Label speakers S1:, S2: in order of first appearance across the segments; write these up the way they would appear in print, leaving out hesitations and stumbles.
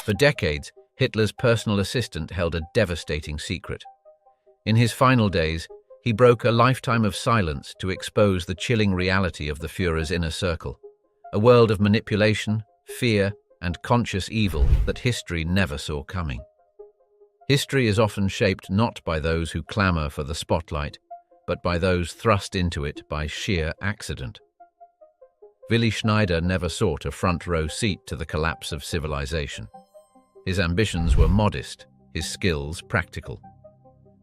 S1: For decades, Hitler's personal assistant held a devastating secret. In his final days, he broke a lifetime of silence to expose the chilling reality of the Führer's inner circle, a world of manipulation, fear, and conscious evil that history never saw coming. History is often shaped not by those who clamor for the spotlight, but by those thrust into it by sheer accident. Willi Schneider never sought a front-row seat to the collapse of civilization. His ambitions were modest, his skills practical.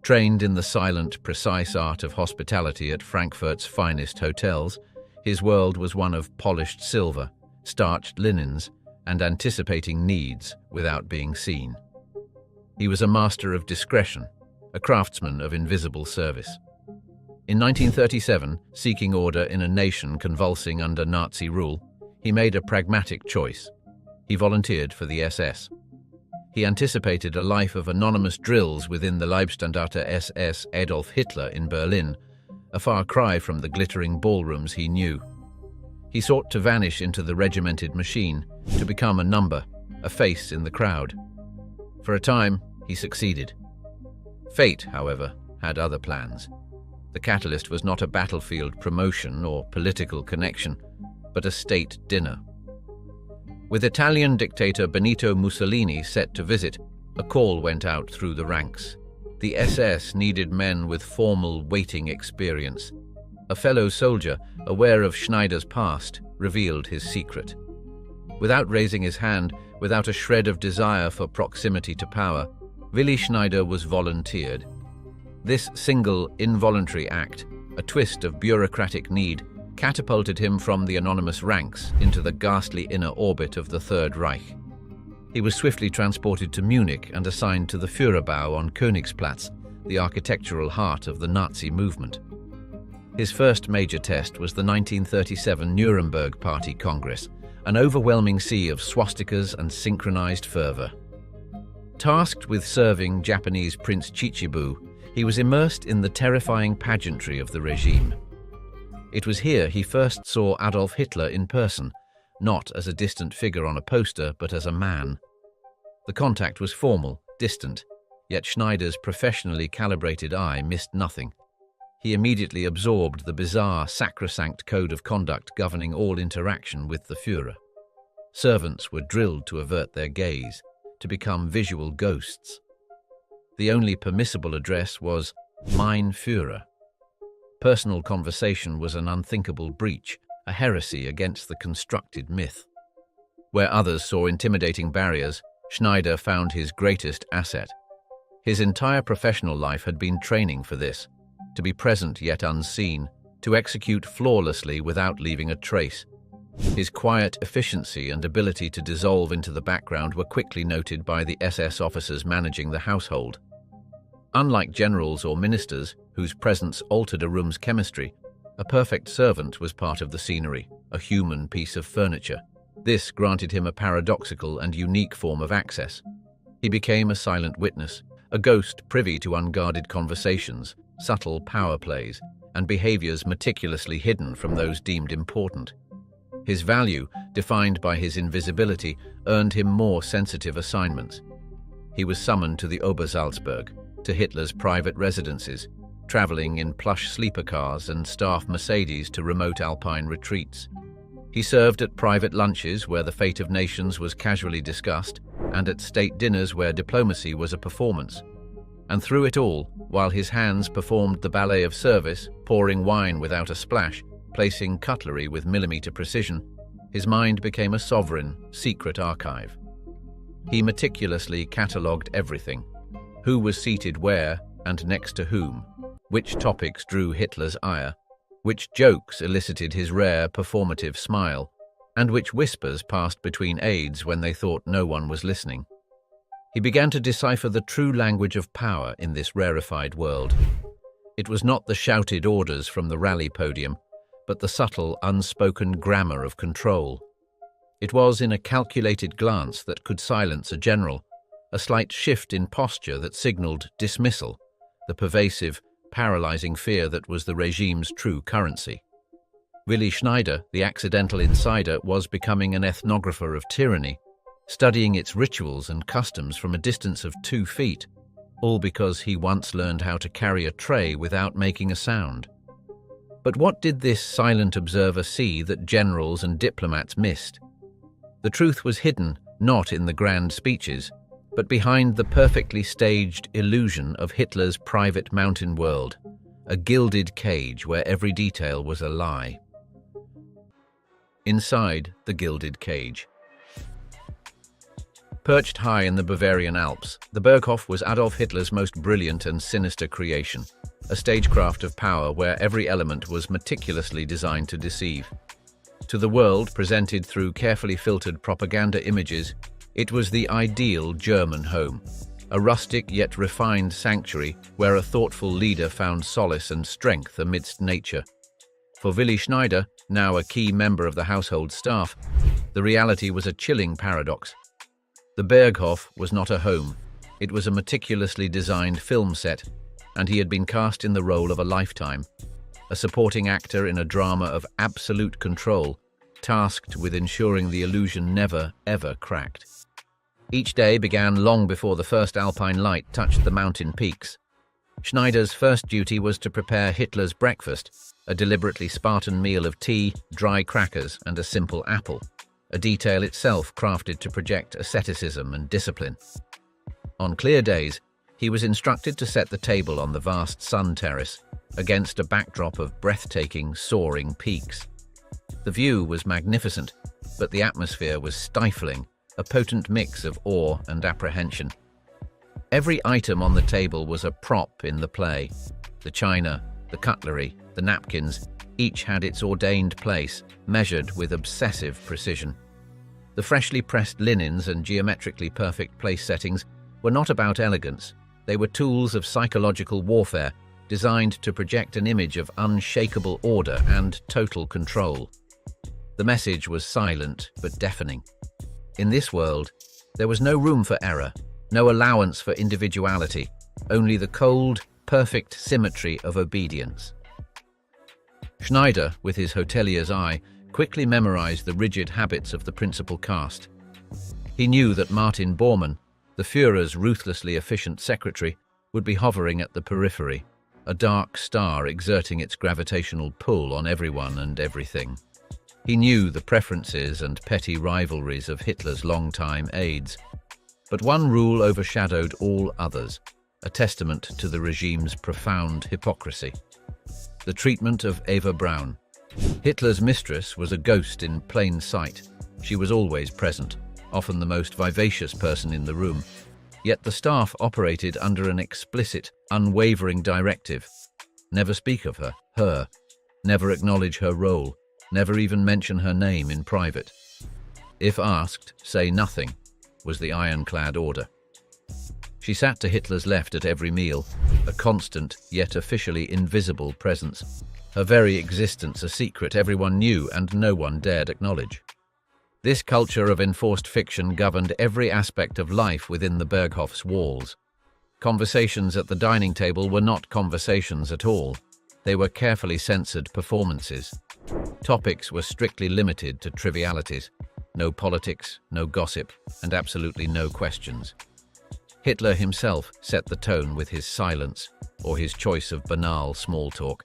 S1: Trained in the silent, precise art of hospitality at Frankfurt's finest hotels, his world was one of polished silver, starched linens, and anticipating needs without being seen. He was a master of discretion, a craftsman of invisible service. In 1937, seeking order in a nation convulsing under Nazi rule, he made a pragmatic choice. He volunteered for the SS. He anticipated a life of anonymous drills within the Leibstandarte SS Adolf Hitler in Berlin, a far cry from the glittering ballrooms he knew. He sought to vanish into the regimented machine, to become a number, a face in the crowd. For a time, he succeeded. Fate, however, had other plans. The catalyst was not a battlefield promotion or political connection, but a state dinner. With Italian dictator Benito Mussolini set to visit, a call went out through the ranks. The SS needed men with formal waiting experience. A fellow soldier, aware of Schneider's past, revealed his secret. Without raising his hand, without a shred of desire for proximity to power, Willi Schneider was volunteered. This single, involuntary act, a twist of bureaucratic need, catapulted him from the anonymous ranks into the ghastly inner orbit of the Third Reich. He was swiftly transported to Munich and assigned to the Führerbau on Königsplatz, the architectural heart of the Nazi movement. His first major test was the 1937 Nuremberg Party Congress, an overwhelming sea of swastikas and synchronized fervor. Tasked with serving Japanese Prince Chichibu, he was immersed in the terrifying pageantry of the regime. It was here he first saw Adolf Hitler in person, not as a distant figure on a poster, but as a man. The contact was formal, distant, yet Schneider's professionally calibrated eye missed nothing. He immediately absorbed the bizarre, sacrosanct code of conduct governing all interaction with the Führer. Servants were drilled to avert their gaze, to become visual ghosts. The only permissible address was "Mein Führer." Personal conversation was an unthinkable breach, a heresy against the constructed myth. Where others saw intimidating barriers, Schneider found his greatest asset. His entire professional life had been training for this, to be present yet unseen, to execute flawlessly without leaving a trace. His quiet efficiency and ability to dissolve into the background were quickly noted by the SS officers managing the household. Unlike generals or ministers, whose presence altered a room's chemistry, a perfect servant was part of the scenery, a human piece of furniture. This granted him a paradoxical and unique form of access. He became a silent witness, a ghost privy to unguarded conversations, subtle power plays, and behaviors meticulously hidden from those deemed important. His value, defined by his invisibility, earned him more sensitive assignments. He was summoned to the Obersalzberg, to Hitler's private residences, traveling in plush sleeper cars and staff Mercedes to remote alpine retreats. He served at private lunches where the fate of nations was casually discussed, and at state dinners where diplomacy was a performance. And through it all, while his hands performed the ballet of service, pouring wine without a splash, placing cutlery with millimeter precision, his mind became a sovereign, secret archive. He meticulously catalogued everything: who was seated where and next to whom, which topics drew Hitler's ire, which jokes elicited his rare performative smile, and which whispers passed between aides when they thought no one was listening. He began to decipher the true language of power in this rarefied world. It was not the shouted orders from the rally podium, but the subtle, unspoken grammar of control. It was in a calculated glance that could silence a general, a slight shift in posture that signaled dismissal, the pervasive, paralyzing fear that was the regime's true currency. Willi Schneider, the accidental insider, was becoming an ethnographer of tyranny, studying its rituals and customs from a distance of 2 feet, all because he once learned how to carry a tray without making a sound. But what did this silent observer see that generals and diplomats missed? The truth was hidden not in the grand speeches, but behind the perfectly staged illusion of Hitler's private mountain world, a gilded cage where every detail was a lie. Inside the gilded cage. Perched high in the Bavarian Alps, the Berghof was Adolf Hitler's most brilliant and sinister creation, a stagecraft of power where every element was meticulously designed to deceive. To the world, presented through carefully filtered propaganda images, it was the ideal German home, a rustic yet refined sanctuary where a thoughtful leader found solace and strength amidst nature. For Willi Schneider, now a key member of the household staff, the reality was a chilling paradox. The Berghof was not a home, it was a meticulously designed film set, and he had been cast in the role of a lifetime, a supporting actor in a drama of absolute control, tasked with ensuring the illusion never, ever cracked. Each day began long before the first alpine light touched the mountain peaks. Schneider's first duty was to prepare Hitler's breakfast, a deliberately Spartan meal of tea, dry crackers, and a simple apple, a detail itself crafted to project asceticism and discipline. On clear days, he was instructed to set the table on the vast sun terrace, against a backdrop of breathtaking, soaring peaks. The view was magnificent, but the atmosphere was stifling, a potent mix of awe and apprehension. Every item on the table was a prop in the play. The china, the cutlery, the napkins, each had its ordained place, measured with obsessive precision. The freshly pressed linens and geometrically perfect place settings were not about elegance. They were tools of psychological warfare, designed to project an image of unshakable order and total control. The message was silent but deafening. In this world, there was no room for error, no allowance for individuality, only the cold, perfect symmetry of obedience. Schneider, with his hotelier's eye, quickly memorized the rigid habits of the principal cast. He knew that Martin Bormann, the Führer's ruthlessly efficient secretary, would be hovering at the periphery, a dark star exerting its gravitational pull on everyone and everything. He knew the preferences and petty rivalries of Hitler's longtime aides. But one rule overshadowed all others, a testament to the regime's profound hypocrisy: the treatment of Eva Braun. Hitler's mistress was a ghost in plain sight. She was always present, often the most vivacious person in the room. Yet the staff operated under an explicit, unwavering directive: never speak of her, never acknowledge her role, never even mention her name in private. If asked, say nothing, was the ironclad order. She sat to Hitler's left at every meal, a constant yet officially invisible presence, her very existence a secret everyone knew and no one dared acknowledge. This culture of enforced fiction governed every aspect of life within the Berghof's walls. Conversations at the dining table were not conversations at all. They were carefully censored performances. Topics were strictly limited to trivialities. No politics, no gossip, and absolutely no questions. Hitler himself set the tone with his silence, or his choice of banal small talk,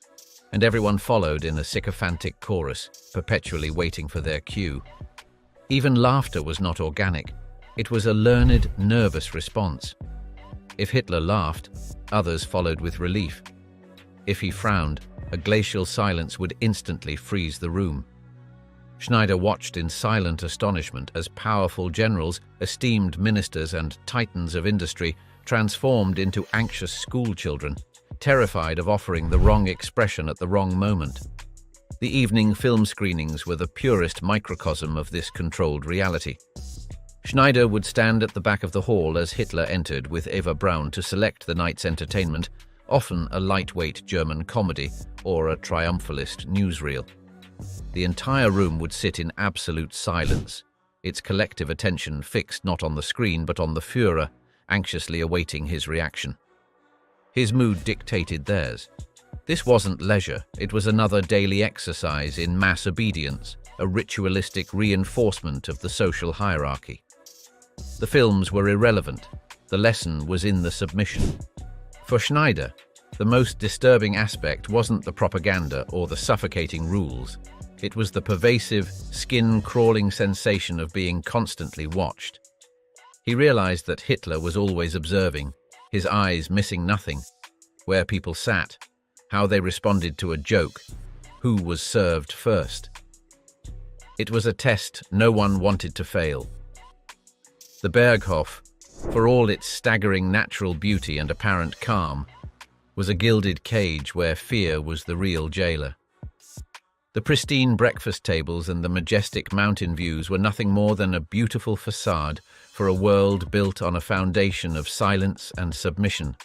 S1: and everyone followed in a sycophantic chorus, perpetually waiting for their cue. Even laughter was not organic. It was a learned, nervous response. If Hitler laughed, others followed with relief. If he frowned, a glacial silence would instantly freeze the room. Schneider watched in silent astonishment as powerful generals, esteemed ministers, and titans of industry transformed into anxious schoolchildren, terrified of offering the wrong expression at the wrong moment. The evening film screenings were the purest microcosm of this controlled reality. Schneider would stand at the back of the hall as Hitler entered with Eva Braun to select the night's entertainment, often a lightweight German comedy or a triumphalist newsreel. The entire room would sit in absolute silence, its collective attention fixed not on the screen but on the Führer, anxiously awaiting his reaction. His mood dictated theirs. This wasn't leisure, it was another daily exercise in mass obedience, a ritualistic reinforcement of the social hierarchy. The films were irrelevant. The lesson was in the submission. For Schneider, the most disturbing aspect wasn't the propaganda or the suffocating rules. It was the pervasive, skin-crawling sensation of being constantly watched. He realized that Hitler was always observing, his eyes missing nothing: where people sat, how they responded to a joke, who was served first. It was a test no one wanted to fail. The Berghof, for all its staggering natural beauty and apparent calm, was a gilded cage where fear was the real jailer. The pristine breakfast tables and the majestic mountain views were nothing more than a beautiful facade for a world built on a foundation of silence and submission,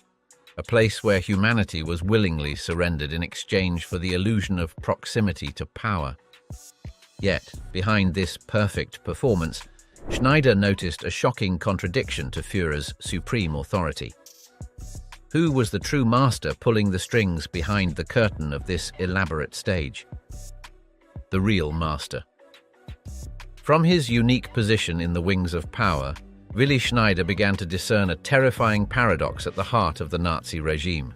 S1: a place where humanity was willingly surrendered in exchange for the illusion of proximity to power. Yet, behind this perfect performance, Schneider noticed a shocking contradiction to Führer's supreme authority. Who was the true master pulling the strings behind the curtain of this elaborate stage? The real master. From his unique position in the wings of power, Willi Schneider began to discern a terrifying paradox at the heart of the Nazi regime.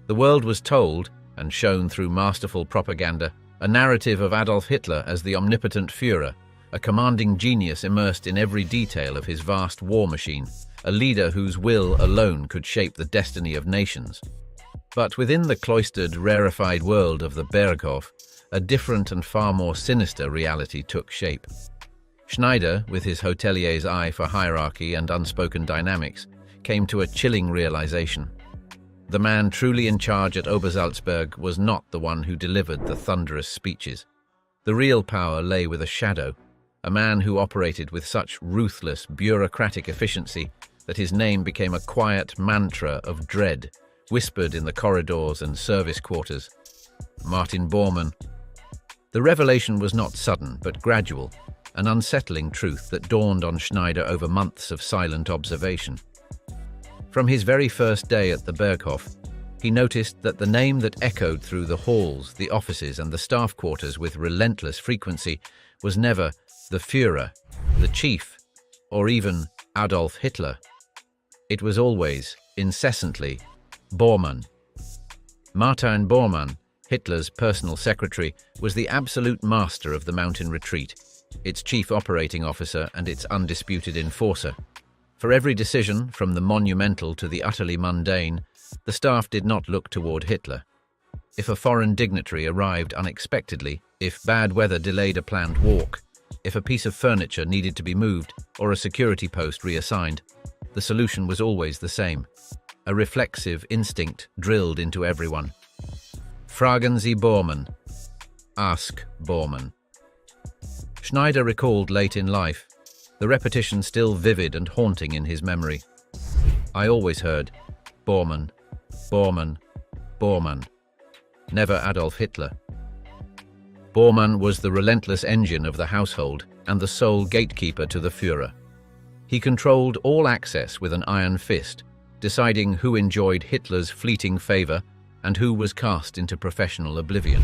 S1: The world was told, and shown through masterful propaganda, a narrative of Adolf Hitler as the omnipotent Führer, a commanding genius immersed in every detail of his vast war machine, a leader whose will alone could shape the destiny of nations. But within the cloistered, rarefied world of the Berghof, a different and far more sinister reality took shape. Schneider, with his hotelier's eye for hierarchy and unspoken dynamics, came to a chilling realization. The man truly in charge at Obersalzberg was not the one who delivered the thunderous speeches. The real power lay with a shadow, a man who operated with such ruthless, bureaucratic efficiency that his name became a quiet mantra of dread, whispered in the corridors and service quarters. Martin Bormann. The revelation was not sudden, but gradual, an unsettling truth that dawned on Schneider over months of silent observation. From his very first day at the Berghof, he noticed that the name that echoed through the halls, the offices, and the staff quarters with relentless frequency was never the Führer, the chief, or even Adolf Hitler. It was always, incessantly, Bormann. Martin Bormann, Hitler's personal secretary, was the absolute master of the mountain retreat, its chief operating officer and its undisputed enforcer. For every decision, from the monumental to the utterly mundane, the staff did not look toward Hitler. If a foreign dignitary arrived unexpectedly, if bad weather delayed a planned walk, if a piece of furniture needed to be moved or a security post reassigned, the solution was always the same, a reflexive instinct drilled into everyone. Fragen Sie Bormann. Ask Bormann. Schneider recalled late in life, the repetition still vivid and haunting in his memory. I always heard, Bormann, Bormann, Bormann. Never Adolf Hitler. Bormann was the relentless engine of the household and the sole gatekeeper to the Führer. He controlled all access with an iron fist, deciding who enjoyed Hitler's fleeting favor and who was cast into professional oblivion.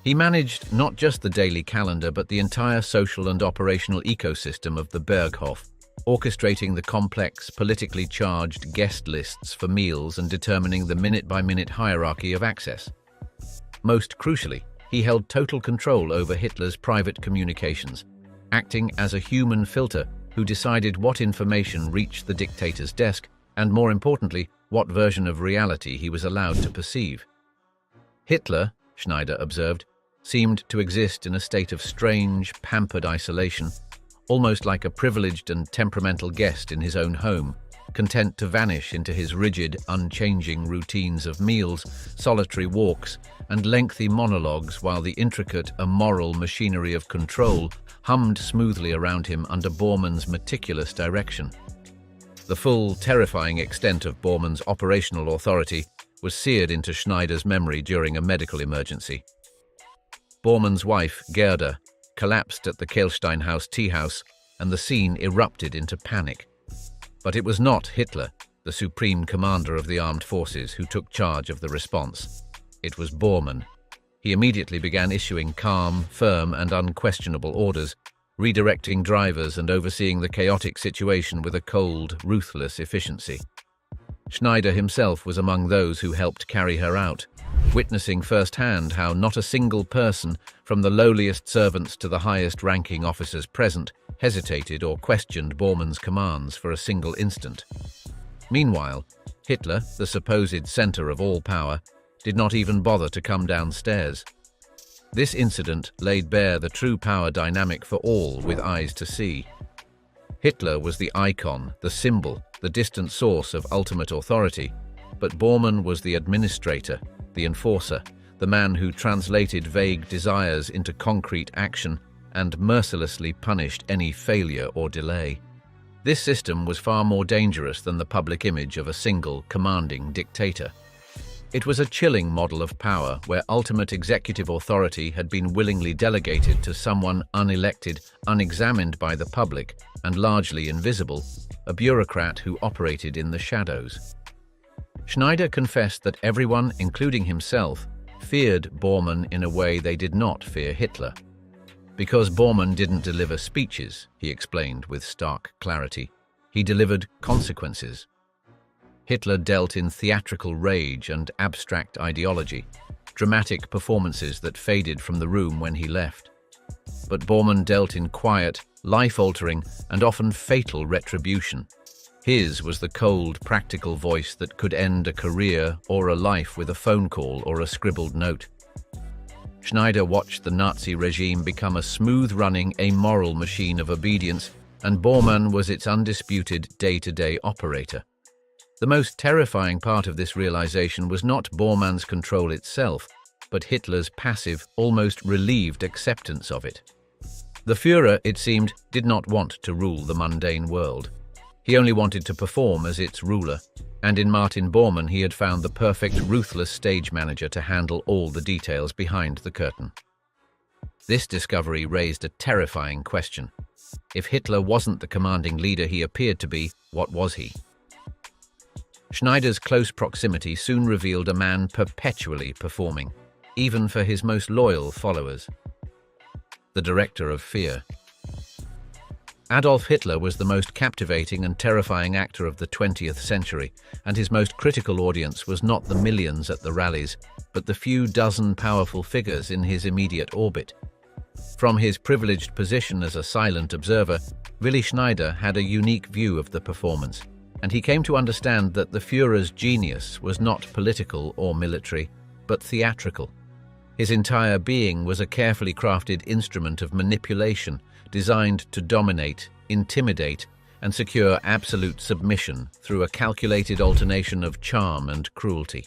S1: He managed not just the daily calendar but the entire social and operational ecosystem of the Berghof, orchestrating the complex, politically charged guest lists for meals and determining the minute-by-minute hierarchy of access. Most crucially, he held total control over Hitler's private communications, acting as a human filter who decided what information reached the dictator's desk and, more importantly, what version of reality he was allowed to perceive. Hitler, Schneider observed, seemed to exist in a state of strange, pampered isolation, almost like a privileged and temperamental guest in his own home, content to vanish into his rigid, unchanging routines of meals, solitary walks, and lengthy monologues while the intricate, immoral machinery of control hummed smoothly around him under Bormann's meticulous direction. The full, terrifying extent of Bormann's operational authority was seared into Schneider's memory during a medical emergency. Bormann's wife, Gerda, collapsed at the Kehlstein House tea house, and the scene erupted into panic. But it was not Hitler, the supreme commander of the armed forces, who took charge of the response. It was Bormann. He immediately began issuing calm, firm, and unquestionable orders, redirecting drivers and overseeing the chaotic situation with a cold, ruthless efficiency. Schneider himself was among those who helped carry her out, witnessing firsthand how not a single person, from the lowliest servants to the highest-ranking officers present, hesitated or questioned Bormann's commands for a single instant. Meanwhile, Hitler, the supposed center of all power, did not even bother to come downstairs. This incident laid bare the true power dynamic for all with eyes to see. Hitler was the icon, the symbol, the distant source of ultimate authority, but Bormann was the administrator, the enforcer, the man who translated vague desires into concrete action and mercilessly punished any failure or delay. This system was far more dangerous than the public image of a single, commanding dictator. It was a chilling model of power where ultimate executive authority had been willingly delegated to someone unelected, unexamined by the public, and largely invisible, a bureaucrat who operated in the shadows. Schneider confessed that everyone, including himself, feared Bormann in a way they did not fear Hitler. Because Bormann didn't deliver speeches, he explained with stark clarity, he delivered consequences. Hitler dealt in theatrical rage and abstract ideology, dramatic performances that faded from the room when he left. But Bormann dealt in quiet, life-altering, and often fatal retribution. His was the cold, practical voice that could end a career or a life with a phone call or a scribbled note. Schneider watched the Nazi regime become a smooth-running, amoral machine of obedience, and Bormann was its undisputed day-to-day operator. The most terrifying part of this realization was not Bormann's control itself, but Hitler's passive, almost relieved acceptance of it. The Führer, it seemed, did not want to rule the mundane world. He only wanted to perform as its ruler, and in Martin Bormann he had found the perfect, ruthless stage manager to handle all the details behind the curtain. This discovery raised a terrifying question. If Hitler wasn't the commanding leader he appeared to be, what was he? Schneider's close proximity soon revealed a man perpetually performing, even for his most loyal followers. The director of fear. Adolf Hitler was the most captivating and terrifying actor of the 20th century, and his most critical audience was not the millions at the rallies, but the few dozen powerful figures in his immediate orbit. From his privileged position as a silent observer, Willi Schneider had a unique view of the performance, and he came to understand that the Führer's genius was not political or military, but theatrical. His entire being was a carefully crafted instrument of manipulation, designed to dominate, intimidate, and secure absolute submission through a calculated alternation of charm and cruelty.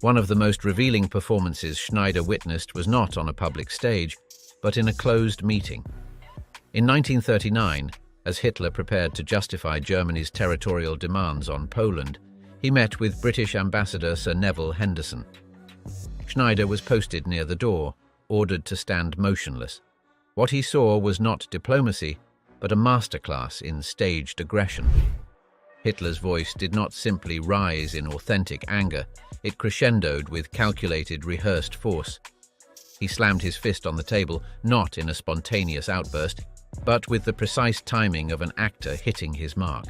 S1: One of the most revealing performances Schneider witnessed was not on a public stage, but in a closed meeting. In 1939, as Hitler prepared to justify Germany's territorial demands on Poland, he met with British Ambassador Sir Neville Henderson. Schneider was posted near the door, ordered to stand motionless. What he saw was not diplomacy, but a masterclass in staged aggression. Hitler's voice did not simply rise in authentic anger, it crescendoed with calculated, rehearsed force. He slammed his fist on the table, not in a spontaneous outburst, but with the precise timing of an actor hitting his mark.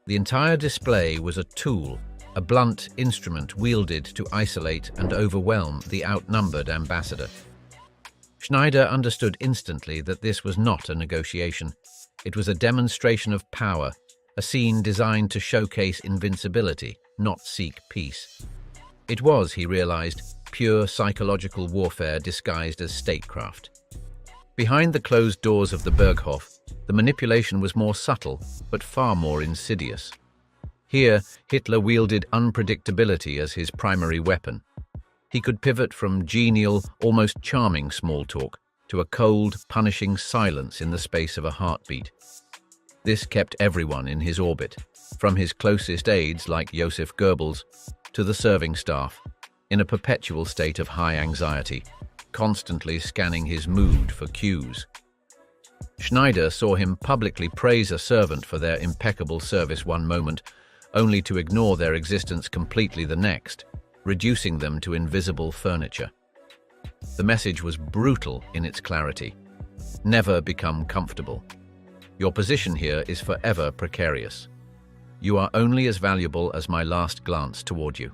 S1: The entire display was a tool, a blunt instrument wielded to isolate and overwhelm the outnumbered ambassador. Schneider understood instantly that this was not a negotiation. It was a demonstration of power, a scene designed to showcase invincibility, not seek peace. It was, he realized, pure psychological warfare disguised as statecraft. Behind the closed doors of the Berghof, the manipulation was more subtle, but far more insidious. Here, Hitler wielded unpredictability as his primary weapon. He could pivot from genial, almost charming small talk to a cold, punishing silence in the space of a heartbeat. This kept everyone in his orbit, from his closest aides like Joseph Goebbels to the serving staff, in a perpetual state of high anxiety, constantly scanning his mood for cues. Schneider saw him publicly praise a servant for their impeccable service one moment, only to ignore their existence completely the next, reducing them to invisible furniture. The message was brutal in its clarity. Never become comfortable. Your position here is forever precarious. You are only as valuable as my last glance toward you.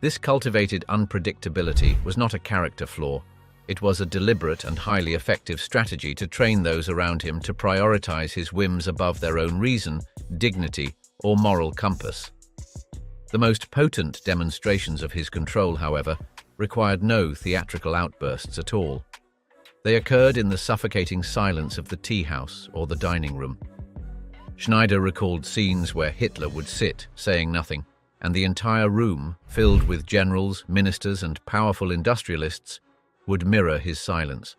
S1: This cultivated unpredictability was not a character flaw. It was a deliberate and highly effective strategy to train those around him to prioritize his whims above their own reason, dignity, or moral compass. The most potent demonstrations of his control, however, required no theatrical outbursts at all. They occurred in the suffocating silence of the tea house or the dining room. Schneider recalled scenes where Hitler would sit, saying nothing, and the entire room, filled with generals, ministers, and powerful industrialists, would mirror his silence.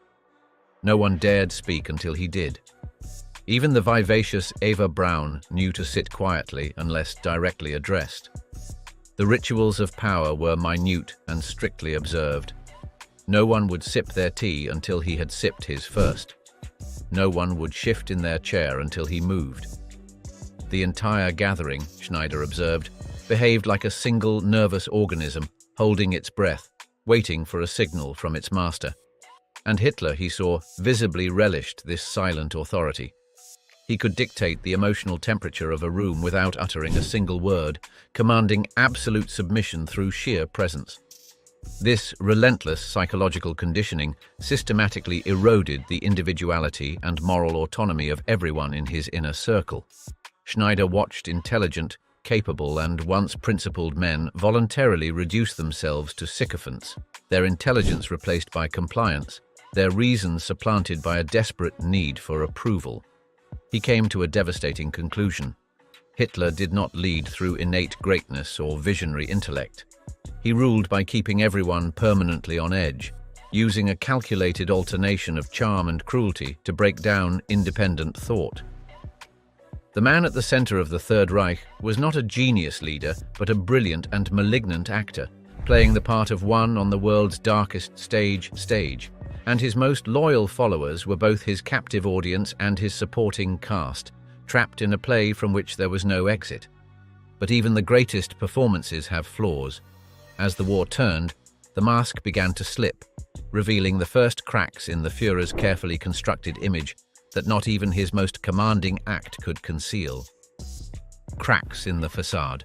S1: No one dared speak until he did. Even the vivacious Eva Braun knew to sit quietly unless directly addressed. The rituals of power were minute and strictly observed. No one would sip their tea until he had sipped his first. No one would shift in their chair until he moved. The entire gathering, Schneider observed, behaved like a single nervous organism, holding its breath, waiting for a signal from its master. And Hitler, he saw, visibly relished this silent authority. He could dictate the emotional temperature of a room without uttering a single word, commanding absolute submission through sheer presence. This relentless psychological conditioning systematically eroded the individuality and moral autonomy of everyone in his inner circle. Schneider watched intelligent, capable, and once principled men voluntarily reduce themselves to sycophants, their intelligence replaced by compliance, their reason supplanted by a desperate need for approval. He came to a devastating conclusion. Hitler did not lead through innate greatness or visionary intellect. He ruled by keeping everyone permanently on edge, using a calculated alternation of charm and cruelty to break down independent thought. The man at the center of the Third Reich was not a genius leader, but a brilliant and malignant actor, playing the part of one on the world's darkest stage, and his most loyal followers were both his captive audience and his supporting cast, trapped in a play from which there was no exit. But even the greatest performances have flaws. As the war turned, the mask began to slip, revealing the first cracks in the Führer's carefully constructed image that not even his most commanding act could conceal. Cracks in the facade.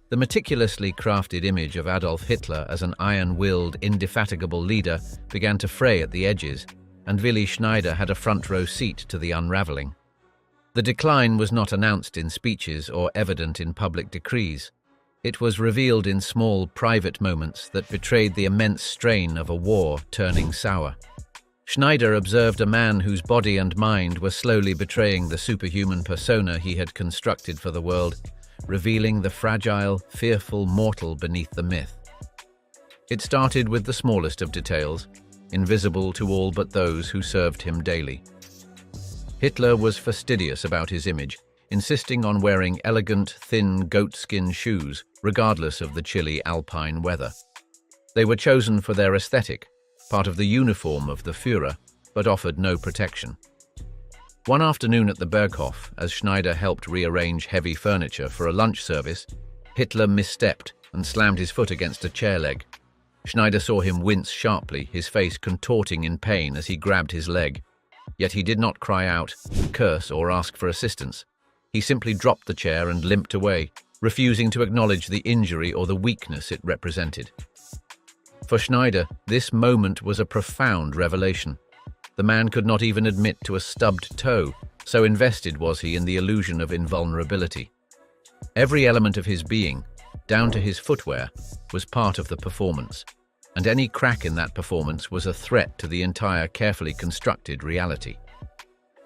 S1: The meticulously crafted image of Adolf Hitler as an iron-willed, indefatigable leader began to fray at the edges, and Willi Schneider had a front-row seat to the unraveling. The decline was not announced in speeches or evident in public decrees. It was revealed in small, private moments that betrayed the immense strain of a war turning sour. Schneider observed a man whose body and mind were slowly betraying the superhuman persona he had constructed for the world, revealing the fragile, fearful mortal beneath the myth. It started with the smallest of details, invisible to all but those who served him daily. Hitler was fastidious about his image, insisting on wearing elegant, thin goatskin shoes, regardless of the chilly alpine weather. They were chosen for their aesthetic, part of the uniform of the Führer, but offered no protection. One afternoon at the Berghof, as Schneider helped rearrange heavy furniture for a lunch service, Hitler misstepped and slammed his foot against a chair leg. Schneider saw him wince sharply, his face contorting in pain as he grabbed his leg. Yet he did not cry out, curse, or ask for assistance. He simply dropped the chair and limped away, refusing to acknowledge the injury or the weakness it represented. For Schneider, this moment was a profound revelation. The man could not even admit to a stubbed toe, so invested was he in the illusion of invulnerability. Every element of his being, down to his footwear, was part of the performance, and any crack in that performance was a threat to the entire carefully constructed reality.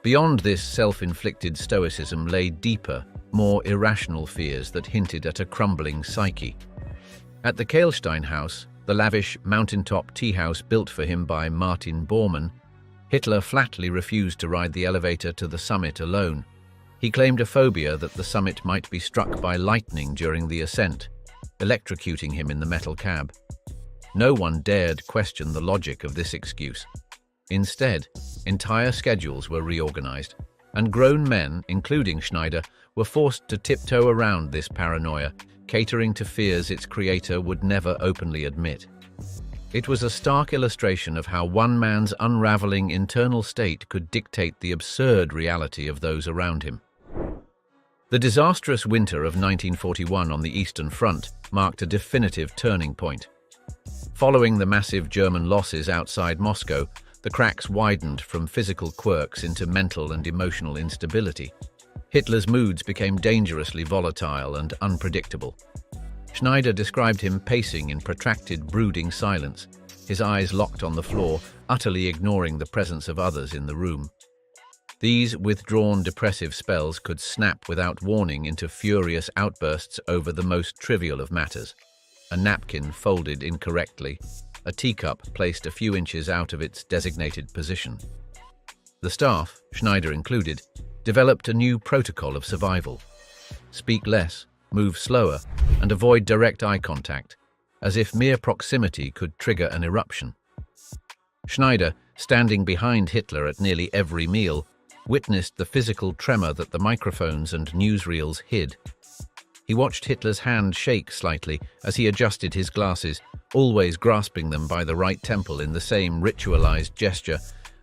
S1: Beyond this self-inflicted stoicism lay deeper, more irrational fears that hinted at a crumbling psyche. At the Kehlstein house, the lavish mountaintop tea house built for him by Martin Bormann, Hitler flatly refused to ride the elevator to the summit alone. He claimed a phobia that the summit might be struck by lightning during the ascent, electrocuting him in the metal cab. No one dared question the logic of this excuse. Instead, entire schedules were reorganized, and grown men, including Schneider, were forced to tiptoe around this paranoia, catering to fears its creator would never openly admit. It was a stark illustration of how one man's unraveling internal state could dictate the absurd reality of those around him. The disastrous winter of 1941 on the Eastern Front marked a definitive turning point. Following the massive German losses outside Moscow, the cracks widened from physical quirks into mental and emotional instability. Hitler's moods became dangerously volatile and unpredictable. Schneider described him pacing in protracted, brooding silence, his eyes locked on the floor, utterly ignoring the presence of others in the room. These withdrawn depressive spells could snap without warning into furious outbursts over the most trivial of matters. A napkin folded incorrectly, a teacup placed a few inches out of its designated position. The staff, Schneider included, developed a new protocol of survival. Speak less, move slower, and avoid direct eye contact, as if mere proximity could trigger an eruption. Schneider, standing behind Hitler at nearly every meal, witnessed the physical tremor that the microphones and newsreels hid. He watched Hitler's hand shake slightly as he adjusted his glasses, always grasping them by the right temple in the same ritualized gesture,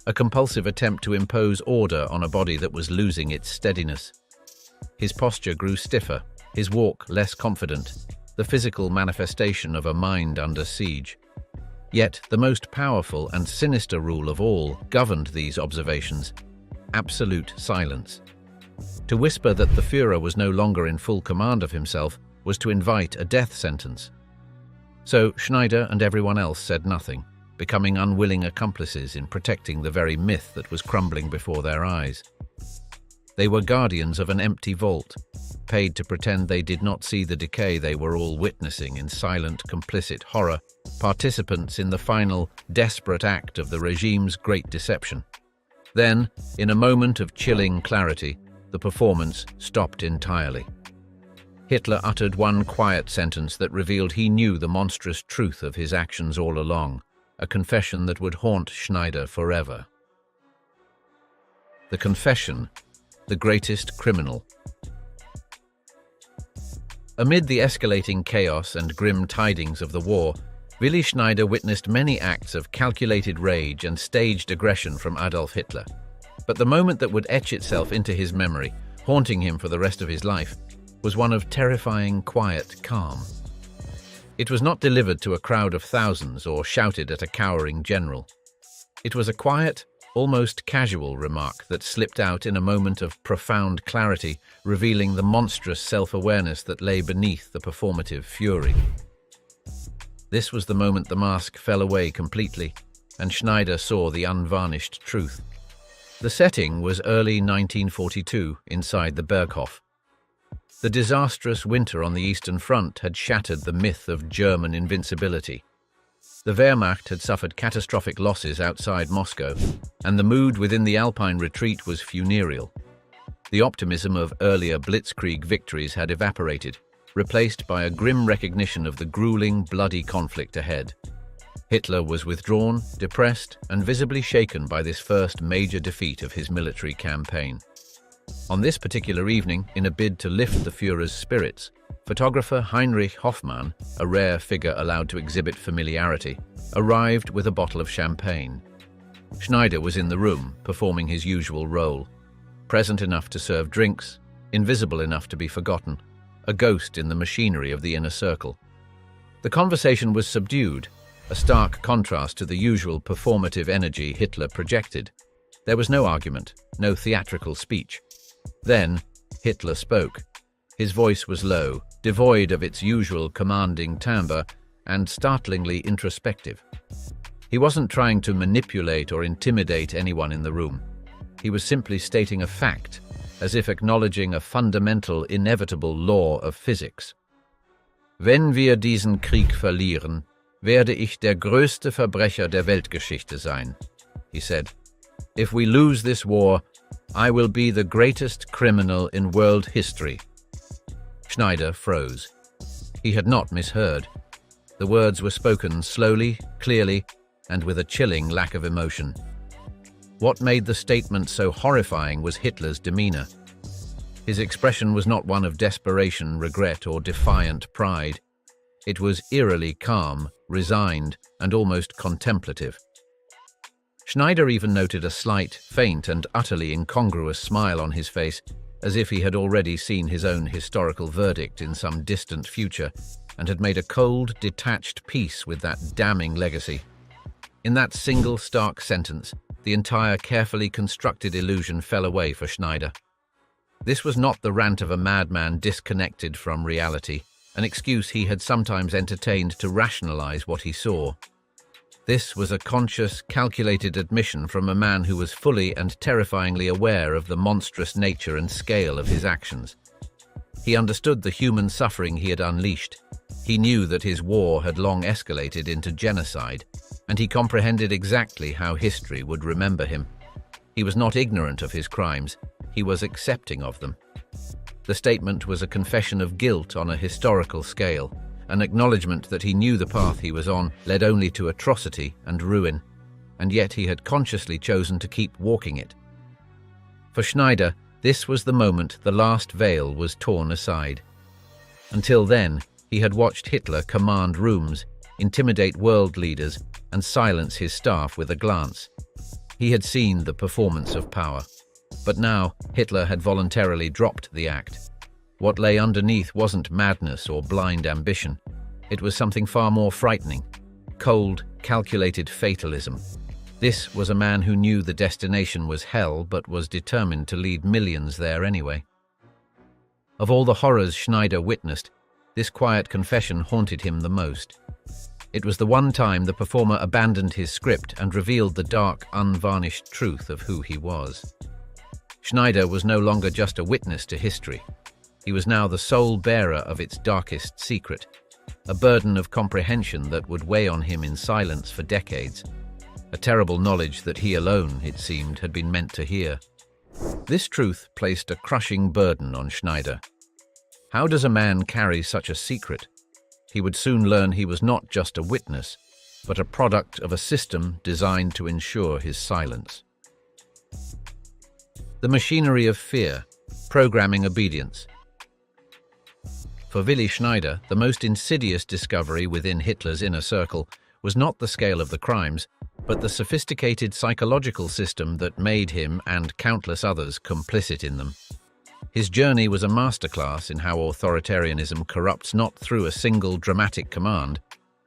S1: a compulsive attempt to impose order on a body that was losing its steadiness. His posture grew stiffer, his walk less confident, the physical manifestation of a mind under siege. Yet the most powerful and sinister rule of all governed these observations: absolute silence. To whisper that the Führer was no longer in full command of himself was to invite a death sentence. So Schneider and everyone else said nothing, becoming unwilling accomplices in protecting the very myth that was crumbling before their eyes. They were guardians of an empty vault, paid to pretend they did not see the decay they were all witnessing in silent, complicit horror, participants in the final, desperate act of the regime's great deception. Then, in a moment of chilling clarity, the performance stopped entirely. Hitler uttered one quiet sentence that revealed he knew the monstrous truth of his actions all along, a confession that would haunt Schneider forever. The confession: the greatest criminal. Amid the escalating chaos and grim tidings of the war, Willi Schneider witnessed many acts of calculated rage and staged aggression from Adolf Hitler. But the moment that would etch itself into his memory, haunting him for the rest of his life, was one of terrifying, quiet calm. It was not delivered to a crowd of thousands or shouted at a cowering general. It was a quiet, almost casual remark that slipped out in a moment of profound clarity, revealing the monstrous self-awareness that lay beneath the performative fury. This was the moment the mask fell away completely, and Schneider saw the unvarnished truth. The setting was early 1942 inside the Berghof. The disastrous winter on the Eastern Front had shattered the myth of German invincibility. The Wehrmacht had suffered catastrophic losses outside Moscow, and the mood within the Alpine retreat was funereal. The optimism of earlier blitzkrieg victories had evaporated, replaced by a grim recognition of the grueling, bloody conflict ahead. Hitler was withdrawn, depressed, and visibly shaken by this first major defeat of his military campaign. On this particular evening, in a bid to lift the Führer's spirits, photographer Heinrich Hoffmann, a rare figure allowed to exhibit familiarity, arrived with a bottle of champagne. Schneider was in the room, performing his usual role, present enough to serve drinks, invisible enough to be forgotten, a ghost in the machinery of the inner circle. The conversation was subdued, a stark contrast to the usual performative energy Hitler projected. There was no argument, no theatrical speech. Then, Hitler spoke. His voice was low, devoid of its usual commanding timbre, and startlingly introspective. He wasn't trying to manipulate or intimidate anyone in the room. He was simply stating a fact, as if acknowledging a fundamental, inevitable law of physics. Wenn wir diesen Krieg verlieren, werde ich der größte Verbrecher der Weltgeschichte sein, he said. If we lose this war, I will be the greatest criminal in world history. Schneider froze. He had not misheard. The words were spoken slowly, clearly, and with a chilling lack of emotion. What made the statement so horrifying was Hitler's demeanor. His expression was not one of desperation, regret, or defiant pride. It was eerily calm, resigned, and almost contemplative. Schneider even noted a slight, faint, and utterly incongruous smile on his face, as if he had already seen his own historical verdict in some distant future and had made a cold, detached peace with that damning legacy. In that single stark sentence, the entire carefully constructed illusion fell away for Schneider. This was not the rant of a madman disconnected from reality, an excuse he had sometimes entertained to rationalize what he saw. This was a conscious, calculated admission from a man who was fully and terrifyingly aware of the monstrous nature and scale of his actions. He understood the human suffering he had unleashed. He knew that his war had long escalated into genocide, and he comprehended exactly how history would remember him. He was not ignorant of his crimes, he was accepting of them. The statement was a confession of guilt on a historical scale, an acknowledgement that he knew the path he was on led only to atrocity and ruin, and yet he had consciously chosen to keep walking it. For Schneider, this was the moment the last veil was torn aside. Until then, he had watched Hitler command rooms, intimidate world leaders, and silence his staff with a glance. He had seen the performance of power. But now, Hitler had voluntarily dropped the act. What lay underneath wasn't madness or blind ambition. It was something far more frightening. Cold, calculated fatalism. This was a man who knew the destination was hell but was determined to lead millions there anyway. Of all the horrors Schneider witnessed, this quiet confession haunted him the most. It was the one time the performer abandoned his script and revealed the dark, unvarnished truth of who he was. Schneider was no longer just a witness to history. He was now the sole bearer of its darkest secret, a burden of comprehension that would weigh on him in silence for decades, a terrible knowledge that he alone, it seemed, had been meant to hear. This truth placed a crushing burden on Schneider. How does a man carry such a secret? He would soon learn he was not just a witness, but a product of a system designed to ensure his silence. The machinery of fear, programming obedience. For Willi Schneider, the most insidious discovery within Hitler's inner circle was not the scale of the crimes, but the sophisticated psychological system that made him and countless others complicit in them. His journey was a masterclass in how authoritarianism corrupts not through a single dramatic command,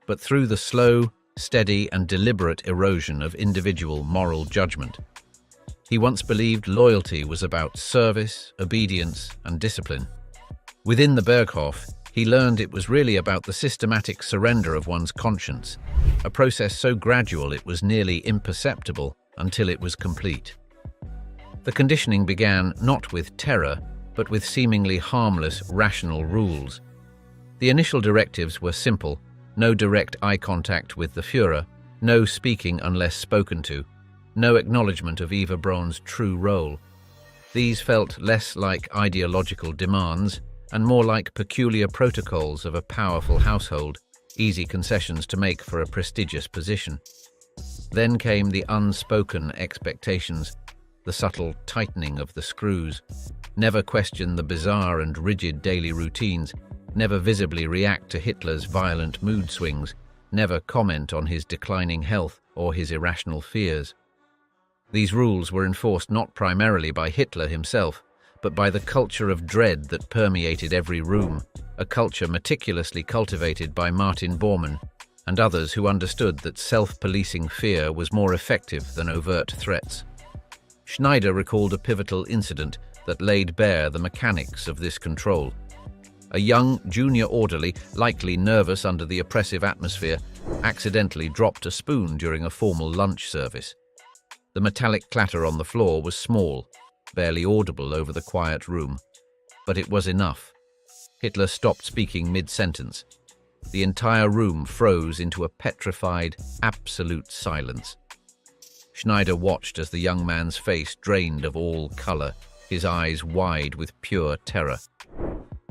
S1: but through the slow, steady, and deliberate erosion of individual moral judgment. He once believed loyalty was about service, obedience, and discipline. Within the Berghof, he learned it was really about the systematic surrender of one's conscience, a process so gradual it was nearly imperceptible until it was complete. The conditioning began not with terror, but with seemingly harmless, rational rules. The initial directives were simple: no direct eye contact with the Führer, no speaking unless spoken to, no acknowledgement of Eva Braun's true role. These felt less like ideological demands and more like peculiar protocols of a powerful household, easy concessions to make for a prestigious position. Then came the unspoken expectations, the subtle tightening of the screws. Never question the bizarre and rigid daily routines, never visibly react to Hitler's violent mood swings, never comment on his declining health or his irrational fears. These rules were enforced not primarily by Hitler himself, but by the culture of dread that permeated every room, a culture meticulously cultivated by Martin Bormann and others who understood that self-policing fear was more effective than overt threats. Schneider recalled a pivotal incident that laid bare the mechanics of this control. A young junior orderly, likely nervous under the oppressive atmosphere, accidentally dropped a spoon during a formal lunch service. The metallic clatter on the floor was small, barely audible over the quiet room, but it was enough. Hitler stopped speaking mid-sentence. The entire room froze into a petrified, absolute silence. Schneider watched as the young man's face drained of all color, his eyes wide with pure terror.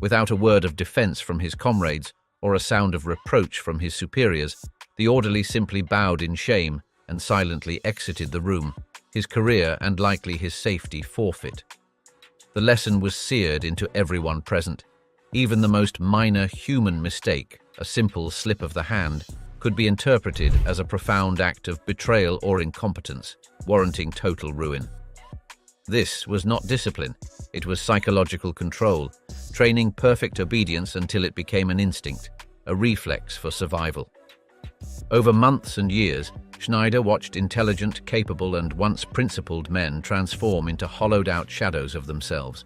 S1: Without a word of defense from his comrades or a sound of reproach from his superiors, the orderly simply bowed in shame and silently exited the room, his career and likely his safety forfeit. The lesson was seared into everyone present. Even the most minor human mistake a simple slip of the hand, could be interpreted as a profound act of betrayal or incompetence, warranting total ruin. This was not discipline, it was psychological control, training perfect obedience until it became an instinct, a reflex for survival. Over months and years, Schneider watched intelligent, capable, and once principled men transform into hollowed-out shadows of themselves.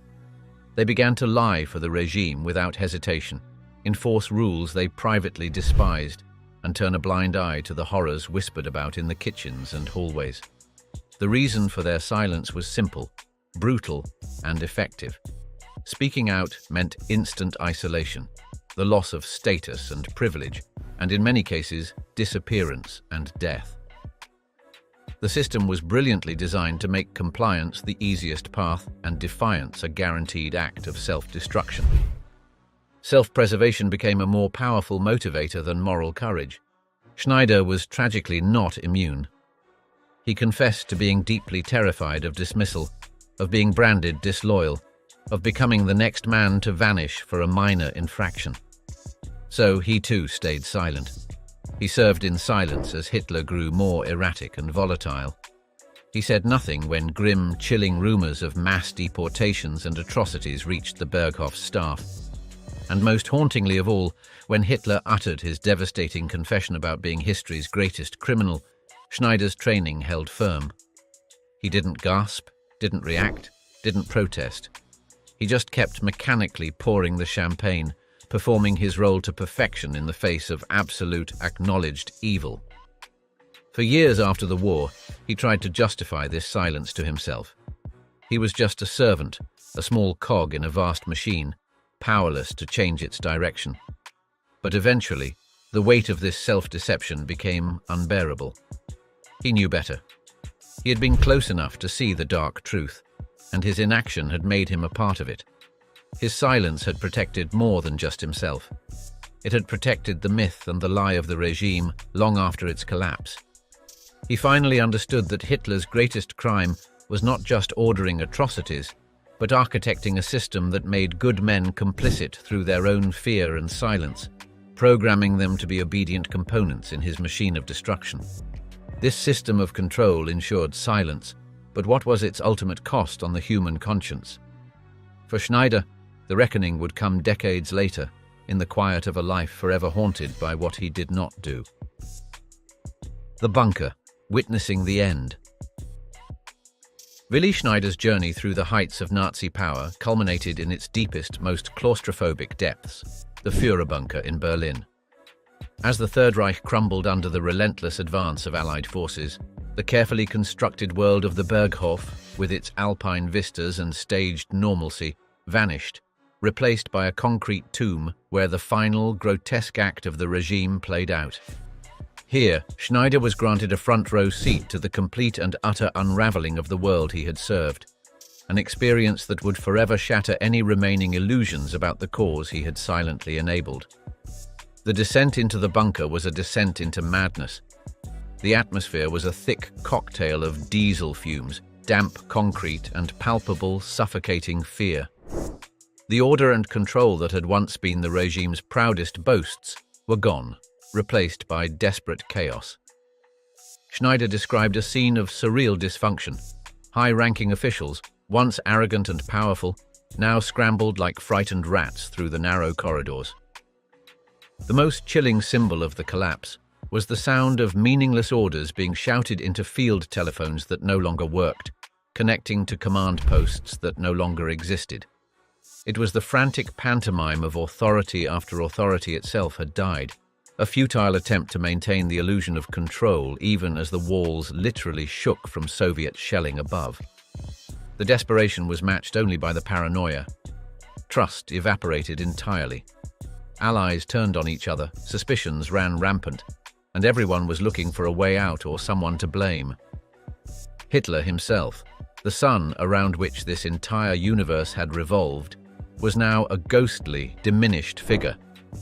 S1: They began to lie for the regime without hesitation, enforce rules they privately despised, and turn a blind eye to the horrors whispered about in the kitchens and hallways. The reason for their silence was simple, brutal, and effective. Speaking out meant instant isolation, the loss of status and privilege, and in many cases, disappearance and death. The system was brilliantly designed to make compliance the easiest path and defiance a guaranteed act of self-destruction. Self-preservation became a more powerful motivator than moral courage. Schneider was tragically not immune. He confessed to being deeply terrified of dismissal, of being branded disloyal, of becoming the next man to vanish for a minor infraction. So he too stayed silent. He served in silence as Hitler grew more erratic and volatile. He said nothing when grim, chilling rumors of mass deportations and atrocities reached the Berghof staff. And most hauntingly of all, when Hitler uttered his devastating confession about being history's greatest criminal, Schneider's training held firm. He didn't gasp, didn't react, didn't protest. He just kept mechanically pouring the champagne, performing his role to perfection in the face of absolute, acknowledged evil. For years after the war, he tried to justify this silence to himself. He was just a servant, a small cog in a vast machine, powerless to change its direction. But eventually, the weight of this self-deception became unbearable. He knew better. He had been close enough to see the dark truth, and his inaction had made him a part of it. His silence had protected more than just himself. It had protected the myth and the lie of the regime long after its collapse. He finally understood that Hitler's greatest crime was not just ordering atrocities, but architecting a system that made good men complicit through their own fear and silence, programming them to be obedient components in his machine of destruction. This system of control ensured silence, but what was its ultimate cost on the human conscience? For Schneider, the reckoning would come decades later, in the quiet of a life forever haunted by what he did not do. The bunker, witnessing the end. Willi Schneider's journey through the heights of Nazi power culminated in its deepest, most claustrophobic depths, the Führer bunker in Berlin. As the Third Reich crumbled under the relentless advance of Allied forces, the carefully constructed world of the Berghof, with its alpine vistas and staged normalcy, vanished, replaced by a concrete tomb where the final, grotesque act of the regime played out. Here, Schneider was granted a front-row seat to the complete and utter unraveling of the world he had served, an experience that would forever shatter any remaining illusions about the cause he had silently enabled. The descent into the bunker was a descent into madness. The atmosphere was a thick cocktail of diesel fumes, damp concrete, and palpable, suffocating fear. The order and control that had once been the regime's proudest boasts were gone, replaced by desperate chaos. Schneider described a scene of surreal dysfunction. High-ranking officials, once arrogant and powerful, now scrambled like frightened rats through the narrow corridors. The most chilling symbol of the collapse was the sound of meaningless orders being shouted into field telephones that no longer worked, connecting to command posts that no longer existed. It was the frantic pantomime of authority after authority itself had died, a futile attempt to maintain the illusion of control even as the walls literally shook from Soviet shelling above. The desperation was matched only by the paranoia. Trust evaporated entirely. Allies turned on each other, suspicions ran rampant, and everyone was looking for a way out or someone to blame. Hitler himself, the sun around which this entire universe had revolved, was now a ghostly, diminished figure,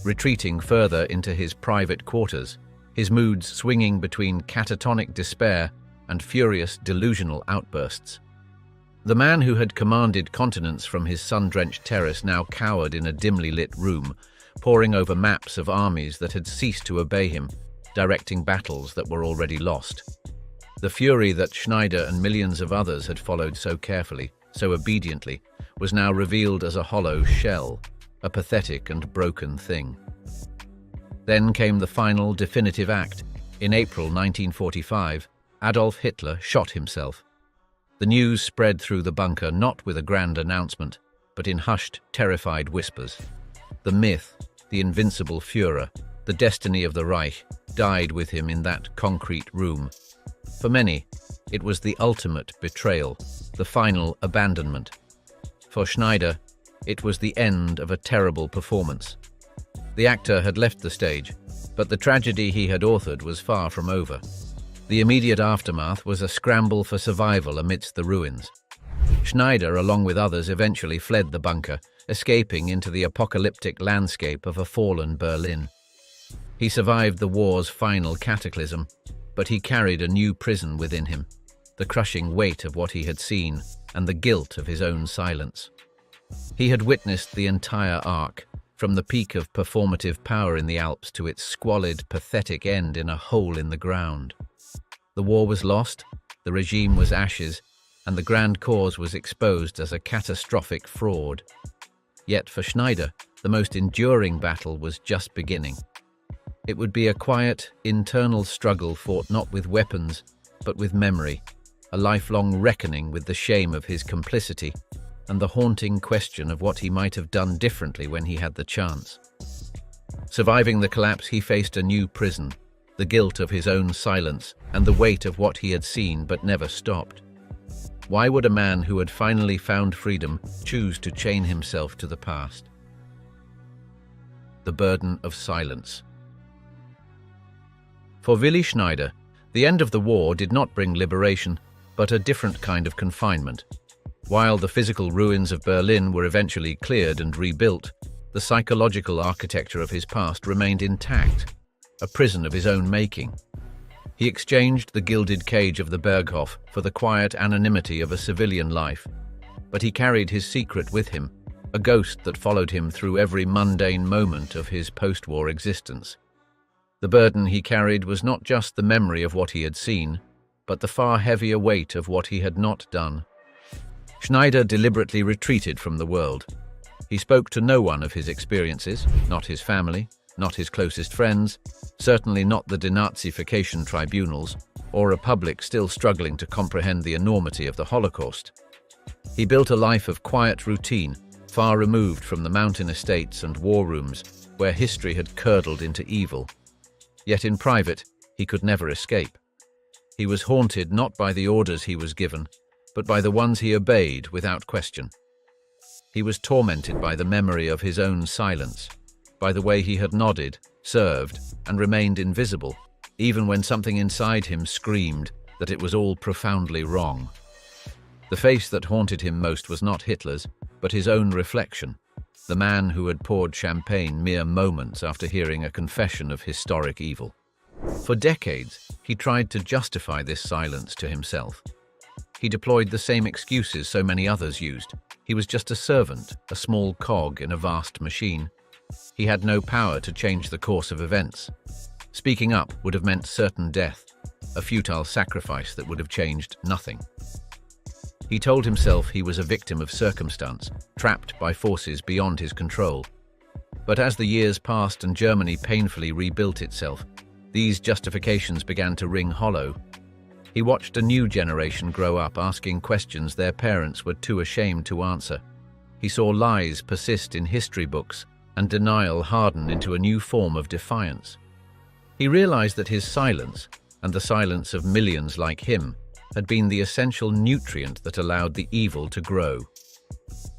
S1: retreating further into his private quarters, his moods swinging between catatonic despair and furious, delusional outbursts. The man who had commanded continents from his sun-drenched terrace now cowered in a dimly lit room, poring over maps of armies that had ceased to obey him, directing battles that were already lost. The fury that Schneider and millions of others had followed so carefully, so obediently, was now revealed as a hollow shell, a pathetic and broken thing. Then came the final, definitive act. In April 1945, Adolf Hitler shot himself. The news spread through the bunker not with a grand announcement, but in hushed, terrified whispers. The myth, the invincible Führer, the destiny of the Reich, died with him in that concrete room. For many, it was the ultimate betrayal, the final abandonment. For Schneider, it was the end of a terrible performance. The actor had left the stage, but the tragedy he had authored was far from over. The immediate aftermath was a scramble for survival amidst the ruins. Schneider, along with others, eventually fled the bunker, escaping into the apocalyptic landscape of a fallen Berlin. He survived the war's final cataclysm, but he carried a new prison within him, the crushing weight of what he had seen and the guilt of his own silence. He had witnessed the entire arc, from the peak of performative power in the Alps to its squalid, pathetic end in a hole in the ground. The war was lost, the regime was ashes, and the grand cause was exposed as a catastrophic fraud. Yet for Schneider, the most enduring battle was just beginning. It would be a quiet, internal struggle fought not with weapons, but with memory, a lifelong reckoning with the shame of his complicity, and the haunting question of what he might have done differently when he had the chance. Surviving the collapse, he faced a new prison, the guilt of his own silence and the weight of what he had seen but never stopped. Why would a man who had finally found freedom choose to chain himself to the past? The burden of silence. For Willi Schneider, the end of the war did not bring liberation, but a different kind of confinement. While the physical ruins of Berlin were eventually cleared and rebuilt, the psychological architecture of his past remained intact, a prison of his own making. He exchanged the gilded cage of the Berghof for the quiet anonymity of a civilian life, but he carried his secret with him, a ghost that followed him through every mundane moment of his post-war existence. The burden he carried was not just the memory of what he had seen, but the far heavier weight of what he had not done. Schneider deliberately retreated from the world. He spoke to no one of his experiences, not his family, not his closest friends, certainly not the denazification tribunals, or a public still struggling to comprehend the enormity of the Holocaust. He built a life of quiet routine, far removed from the mountain estates and war rooms where history had curdled into evil. Yet in private, he could never escape. He was haunted not by the orders he was given, but by the ones he obeyed without question. He was tormented by the memory of his own silence, by the way he had nodded, served, and remained invisible, even when something inside him screamed that it was all profoundly wrong. The face that haunted him most was not Hitler's, but his own reflection, the man who had poured champagne mere moments after hearing a confession of historic evil. For decades, he tried to justify this silence to himself. He deployed the same excuses so many others used. He was just a servant, a small cog in a vast machine. He had no power to change the course of events. Speaking up would have meant certain death, a futile sacrifice that would have changed nothing. He told himself he was a victim of circumstance, trapped by forces beyond his control. But as the years passed and Germany painfully rebuilt itself, these justifications began to ring hollow. He watched a new generation grow up asking questions their parents were too ashamed to answer. He saw lies persist in history books and denial harden into a new form of defiance. He realized that his silence, and the silence of millions like him, had been the essential nutrient that allowed the evil to grow.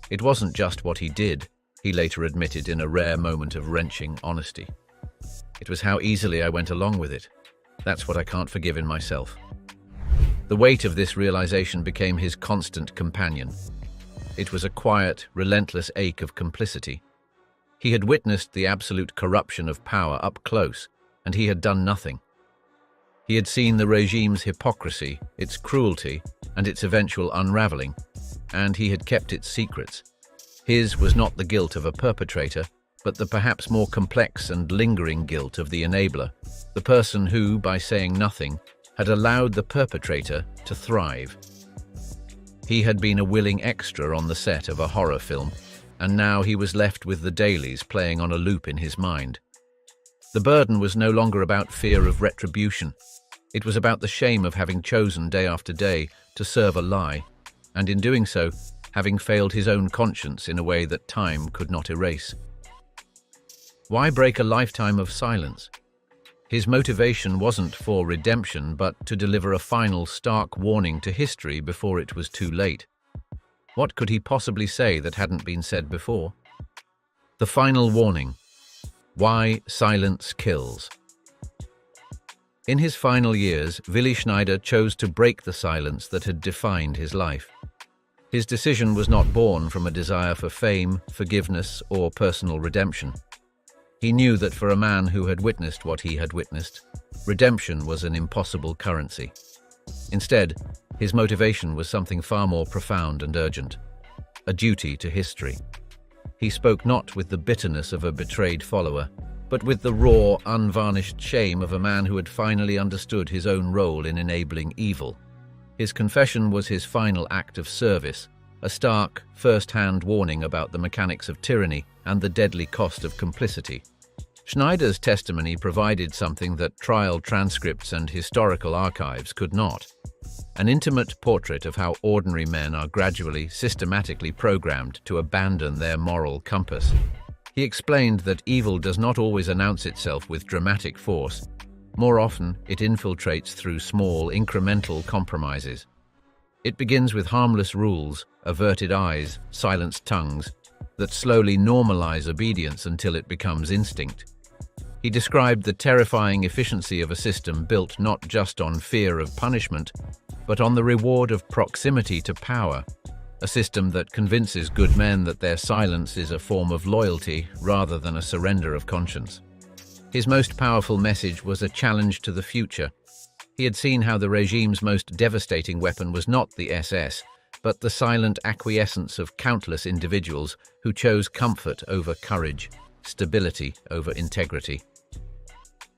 S1: It wasn't just what he did, he later admitted in a rare moment of wrenching honesty. It was how easily I went along with it. That's what I can't forgive in myself. The weight of this realization became his constant companion. It was a quiet, relentless ache of complicity. He had witnessed the absolute corruption of power up close, and he had done nothing. He had seen the regime's hypocrisy, its cruelty, and its eventual unraveling, and he had kept its secrets. His was not the guilt of a perpetrator, but the perhaps more complex and lingering guilt of the enabler, the person who, by saying nothing, had allowed the perpetrator to thrive. He had been a willing extra on the set of a horror film, and now he was left with the dailies playing on a loop in his mind. The burden was no longer about fear of retribution. It was about the shame of having chosen day after day to serve a lie, and in doing so, having failed his own conscience in a way that time could not erase. Why break a lifetime of silence? His motivation wasn't for redemption, but to deliver a final stark warning to history before it was too late. What could he possibly say that hadn't been said before? The final warning. Why silence kills. In his final years, Willi Schneider chose to break the silence that had defined his life. His decision was not born from a desire for fame, forgiveness, or personal redemption. He knew that for a man who had witnessed what he had witnessed, redemption was an impossible currency. Instead, his motivation was something far more profound and urgent, a duty to history. He spoke not with the bitterness of a betrayed follower, but with the raw, unvarnished shame of a man who had finally understood his own role in enabling evil. His confession was his final act of service, a stark, first-hand warning about the mechanics of tyranny and the deadly cost of complicity. Schneider's testimony provided something that trial transcripts and historical archives could not: an intimate portrait of how ordinary men are gradually, systematically programmed to abandon their moral compass. He explained that evil does not always announce itself with dramatic force. More often, it infiltrates through small, incremental compromises. It begins with harmless rules, averted eyes, silenced tongues, that slowly normalize obedience until it becomes instinct. He described the terrifying efficiency of a system built not just on fear of punishment, but on the reward of proximity to power, a system that convinces good men that their silence is a form of loyalty rather than a surrender of conscience. His most powerful message was a challenge to the future. He had seen how the regime's most devastating weapon was not the SS, but the silent acquiescence of countless individuals who chose comfort over courage, stability over integrity.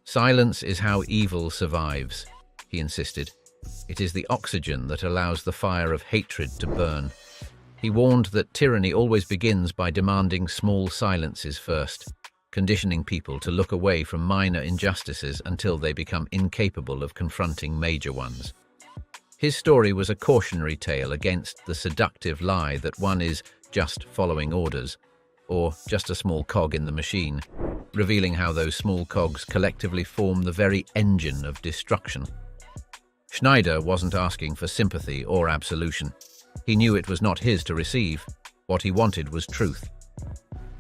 S1: Silence is how evil survives, he insisted. It is the oxygen that allows the fire of hatred to burn. He warned that tyranny always begins by demanding small silences first, conditioning people to look away from minor injustices until they become incapable of confronting major ones. His story was a cautionary tale against the seductive lie that one is just following orders, or just a small cog in the machine, revealing how those small cogs collectively form the very engine of destruction. Schneider wasn't asking for sympathy or absolution. He knew it was not his to receive. What he wanted was truth.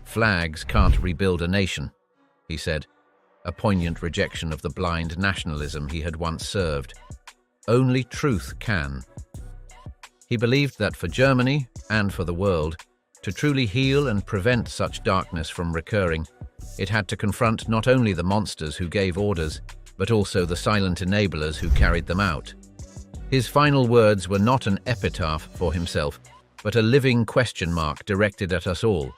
S1: Flags can't rebuild a nation, he said, a poignant rejection of the blind nationalism he had once served. Only truth can. He believed that for Germany, and for the world, to truly heal and prevent such darkness from recurring, it had to confront not only the monsters who gave orders, but also the silent enablers who carried them out. His final words were not an epitaph for himself, but a living question mark directed at us all.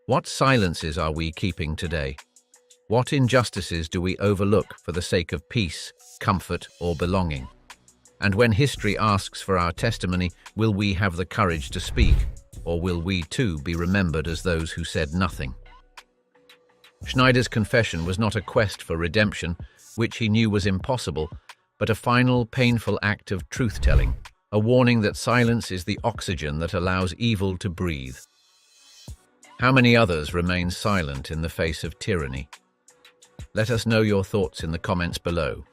S1: What silences are we keeping today? What injustices do we overlook for the sake of peace, comfort, or belonging? And when history asks for our testimony, will we have the courage to speak, or will we too be remembered as those who said nothing? Schneider's confession was not a quest for redemption, which he knew was impossible, but a final, painful act of truth-telling, a warning that silence is the oxygen that allows evil to breathe. How many others remain silent in the face of tyranny? Let us know your thoughts in the comments below.